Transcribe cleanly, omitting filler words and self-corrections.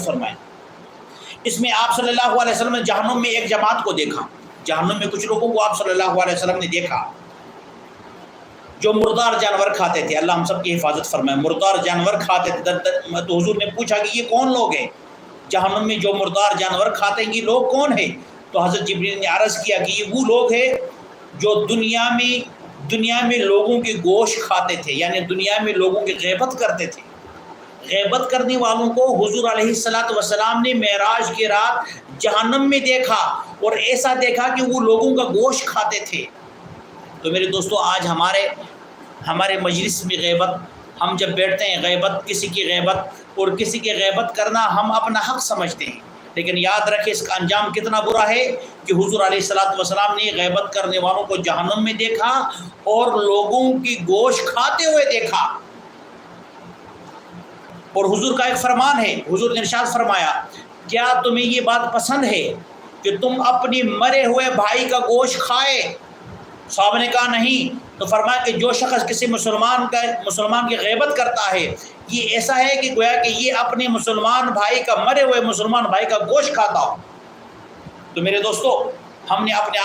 فرمائیں۔ اس میں آپ صلی اللہ علیہ وسلم نے جہنم میں ایک جماعت کو دیکھا، جہنم میں کچھ لوگوں کو آپ صلی اللہ علیہ وسلم نے دیکھا جو مردار جانور کھاتے تھے۔ اللہ ہم سب کی حفاظت فرمائے۔ مردار جانور کھاتے تھے، تو حضور نے پوچھا کہ یہ کون لوگ ہیں جہنم میں جو مردار جانور کھاتے ہیں، یہ لوگ کون ہیں؟ تو حضرت جبریل نے عرض کیا کہ یہ وہ لوگ ہیں جو دنیا میں لوگوں کے گوشت کھاتے تھے، یعنی دنیا میں لوگوں کی غیبت کرتے تھے۔ غیبت کرنے والوں کو حضور علیہ السلام نے معراج کی رات جہنم میں دیکھا، اور ایسا دیکھا کہ وہ لوگوں کا گوشت کھاتے تھے۔ تو میرے دوستو، آج ہمارے مجلس میں غیبت، ہم جب بیٹھتے ہیں غیبت، کسی کی غیبت اور کسی کی غیبت کرنا ہم اپنا حق سمجھتے ہیں، لیکن یاد رکھیں اس کا انجام کتنا برا ہے کہ حضور علیہ السلام نے غیبت کرنے والوں کو جہنم میں دیکھا اور لوگوں کی گوشت کھاتے ہوئے دیکھا۔ اور حضور کا ایک فرمان ہے، حضور نے ارشاد فرمایا، کیا تمہیں یہ بات پسند ہے کہ تم اپنی مرے ہوئے بھائی کا گوشت کھائے؟ صحابہ نے کہا نہیں۔ تو فرمایا کہ جو شخص کسی مسلمان کی غیبت کرتا ہے، یہ ایسا ہے کہ گویا کہ یہ اپنے مرے ہوئے مسلمان بھائی کا گوشت کھاتا ہو۔ تو میرے دوستو، ہم نے اپنے آپ